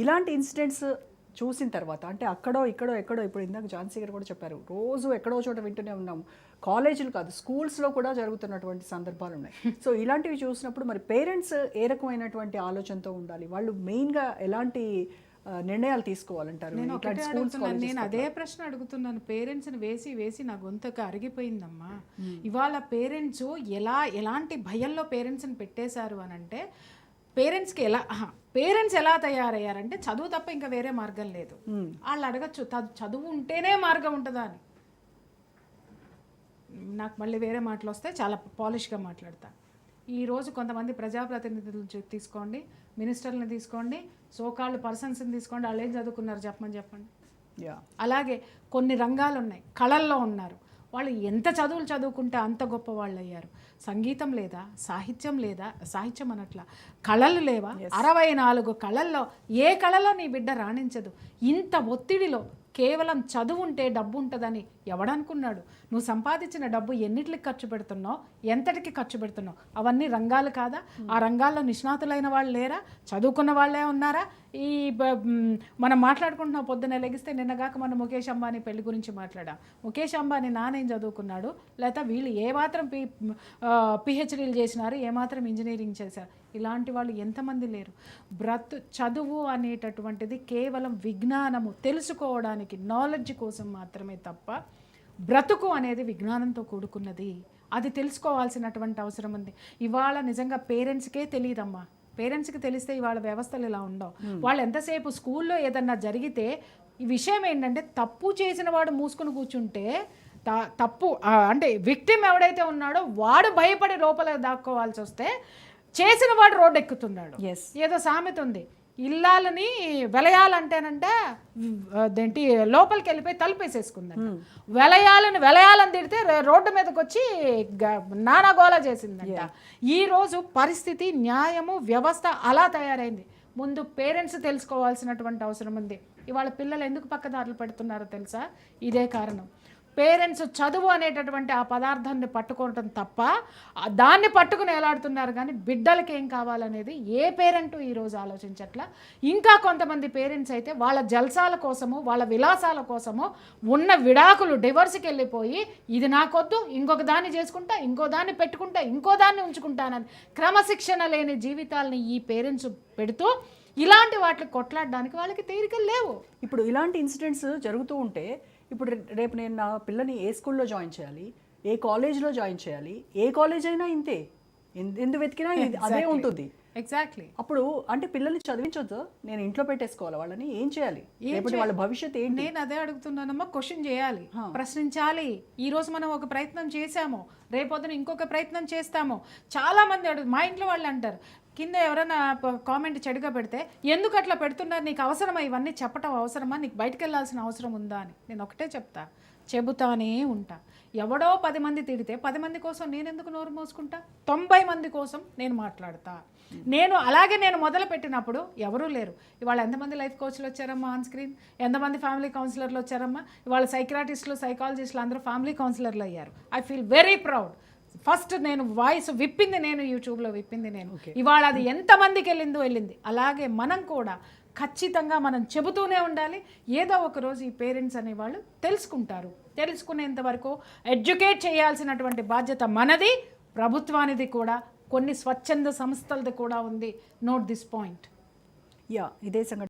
ఇలాంటి ఇన్సిడెంట్స్ చూసిన తర్వాత అంటే అక్కడో ఇక్కడో ఎక్కడో ఇప్పుడు ఇందాక ఝాన్సీ గారు కూడా చెప్పారు రోజు ఎక్కడో చోట వింటూనే ఉన్నాం, కాలేజీలు కాదు స్కూల్స్లో కూడా జరుగుతున్నటువంటి సందర్భాలు ఉన్నాయి. సో ఇలాంటివి చూసినప్పుడు మరి పేరెంట్స్ ఏ రకమైనటువంటి ఆలోచనతో ఉండాలి, వాళ్ళు మెయిన్గా ఎలాంటి నిర్ణయాలు తీసుకోవాలంటారు? నేను అదే ప్రశ్న అడుగుతున్నాను. పేరెంట్స్ని వేసి వేసి నా గొంతుకు అరిగిపోయిందమ్మా. ఇవాళ పేరెంట్స్ ఎలాంటి భయంలో పేరెంట్స్ని పెట్టేశారు అని అంటే, పేరెంట్స్ ఎలా తయారయ్యారంటే చదువు తప్ప ఇంకా వేరే మార్గం లేదు. వాళ్ళు అడగచ్చు చదువు ఉంటేనే మార్గం ఉంటుందా అని. నాకు మళ్ళీ వేరే మాటలు వస్తే చాలా పాలిష్గా మాట్లాడతా. ఈరోజు కొంతమంది ప్రజాప్రతినిధులు తీసుకోండి, మినిస్టర్ని తీసుకోండి, సోకాళ్ళు పర్సన్స్ని తీసుకోండి, వాళ్ళు ఏం చదువుకున్నారు చెప్పండి. అలాగే కొన్ని రంగాలు ఉన్నాయి, కళల్లో ఉన్నారు, వాళ్ళు ఎంత చదువులు చదువుకుంటే అంత గొప్ప వాళ్ళు అయ్యారు. సంగీతం లేదా, సాహిత్యం అనట్లా, కళలు లేవా? 64 కళల్లో ఏ కళలో నీ బిడ్డ రాణించదు. ఇంత ఒత్తిడిలో కేవలం చదువు ఉంటే డబ్బు ఉంటుందని ఎవడనుకున్నాడు? నువ్వు సంపాదించిన డబ్బు ఎన్నిటికి ఖర్చు పెడుతున్నావు, ఎంతటికి ఖర్చు పెడుతున్నావు? అవన్నీ రంగాలు కాదా? ఆ రంగాల్లో నిష్ణాతులైన వాళ్ళు లేరా? చదువుకున్న వాళ్ళే ఉన్నారా? మనం మాట్లాడుకుంటున్నాం, పొద్దున్న లెగిస్తే నిన్నగాక మనం ముఖేష్ అంబానీ పెళ్లి గురించి మాట్లాడాం. ముఖేష్ అంబానీ నానేం చదువుకున్నాడు, లేకపోతే వీళ్ళు ఏమాత్రం పిహెచ్డీలు చేసినారు, ఏమాత్రం ఇంజనీరింగ్ చేశారు? ఇలాంటి వాళ్ళు ఎంతమంది లేరు? చదువు అనేటటువంటిది కేవలం విజ్ఞానము తెలుసుకోవడానికి, నాలెడ్జ్ కోసం మాత్రమే తప్ప బ్రతుకు అనేది విజ్ఞానంతో కూడుకున్నది. అది తెలుసుకోవాల్సినటువంటి అవసరం ఉంది. ఇవాళ నిజంగా పేరెంట్స్కే తెలియదమ్మా. పేరెంట్స్కి తెలిస్తే ఇవాళ వ్యవస్థలు ఇలా ఉండవు. వాళ్ళు ఎంతసేపు స్కూల్లో ఏదన్నా జరిగితే ఈ విషయం ఏంటంటే, తప్పు చేసిన వాడు మూసుకుని కూర్చుంటే తప్పు అంటే విక్టిమ్ ఎవడైతే ఉన్నాడో వాడు భయపడి లోపల దాక్కోవాల్సి వస్తే చేసిన వాడు రోడ్డు ఎక్కుతున్నాడు. ఏదో సామెత ఉంది, ఇల్లాలని వెలయాలంటేనంటే అదేంటి లోపలికి వెళ్ళిపోయి తలుపేసేసుకుందంట. వెలయాలని తిడితే రోడ్డు మీదకి వచ్చి నానాగోళ చేసిందంట. ఈరోజు పరిస్థితి, న్యాయము, వ్యవస్థ అలా తయారైంది. ముందు పేరెంట్స్ తెలుసుకోవాల్సినటువంటి అవసరం ఉంది. ఇవాళ పిల్లలు ఎందుకు పక్కదారులు పెడుతున్నారో తెలుసా? ఇదే కారణం. పేరెంట్స్ చదువు అనేటటువంటి ఆ పదార్థాన్ని పట్టుకోవటం తప్ప దాన్ని పట్టుకుని ఎలాడుతున్నారు, కానీ బిడ్డలకి ఏం కావాలనేది ఏ పేరెంటు ఈరోజు ఆలోచించట్లా. ఇంకా కొంతమంది పేరెంట్స్ అయితే వాళ్ళ జల్సాల కోసము, వాళ్ళ విలాసాల కోసము ఉన్న విడాకులు డివర్స్కి వెళ్ళిపోయి, ఇది నాకొద్దు, ఇంకొక దాన్ని చేసుకుంటా, ఇంకో దాన్ని పెట్టుకుంటా, ఇంకో దాన్ని ఉంచుకుంటానని క్రమశిక్షణ లేని జీవితాలని ఈ పేరెంట్స్ పెడుతూ ఇలాంటి వాటికి కొట్లాడడానికి వాళ్ళకి తీరికలు లేవు. ఇప్పుడు ఇలాంటి ఇన్సిడెంట్స్ జరుగుతూ ఉంటే, ఇప్పుడు రేపు నేను నా పిల్లని ఏ స్కూల్లో జాయిన్ చేయాలి, ఏ కాలేజ్లో జాయిన్ చేయాలి, ఏ కాలేజ్ అయినా ఇంతే, ఎందు వెతికినా అదే ఉంటుంది. ఎగ్జాక్ట్లీ. అప్పుడు అంటే పిల్లల్ని చదివించొద్దు, నేను ఇంట్లో పెట్టేసుకోవాలి, వాళ్ళని ఏం చేయాలి, వాళ్ళ భవిష్యత్తు ఏంటి? నేను అదే అడుగుతున్నానమ్మా. క్వశ్చన్ చేయాలి, ప్రశ్నించాలి. ఈరోజు మనం ఒక ప్రయత్నం చేశాము, రేపొద్దున ఇంకొక ప్రయత్నం చేస్తాము. చాలామంది మా ఇంట్లో వాళ్ళు అంటారు, కింద ఎవరైనా కామెంట్ చెడుగా పెడితే, ఎందుకు అట్లా పెడుతున్నారు, నీకు అవసరమా ఇవన్నీ చెప్పటం, అవసరమా, నీకు బయటకు వెళ్ళాల్సిన అవసరం ఉందా అని నేను ఒకటే చెబుతానే ఉంటా. ఎవడో 10 మంది తిడితే 10 మంది కోసం నేను ఎందుకు నోరు మోసుకుంటా? 90 మంది కోసం నేను మాట్లాడతా. నేను మొదలు పెట్టినప్పుడు ఎవరూ లేరు. ఇవాళ ఎంతమంది లైఫ్ కోచ్లు వచ్చారమ్మా ఆన్ స్క్రీన్, ఎంతమంది ఫ్యామిలీ కౌన్సిలర్లు వచ్చారమ్మా. ఇవాళ సైకియాట్రిస్టులు, సైకాలజిస్టులు అందరూ ఫ్యామిలీ కౌన్సిలర్లు అయ్యారు. I feel very proud. First నేను వాయిస్ విప్పింది నేను, యూట్యూబ్లో విప్పింది నేను. ఇవాళ అది ఎంతమందికి వెళ్ళింది. అలాగే మనం కూడా ఖచ్చితంగా మనం చెబుతూనే ఉండాలి. ఏదో ఒకరోజు ఈ పేరెంట్స్ అనేవాళ్ళు తెలుసుకుంటారు. తెలుసుకునేంత వరకు ఎడ్యుకేట్ చేయాల్సినటువంటి బాధ్యత మనది, ప్రభుత్వానిది కూడా, కొన్ని స్వచ్ఛంద సంస్థలది కూడా ఉంది. Note this point. ఇదే సంఘటన.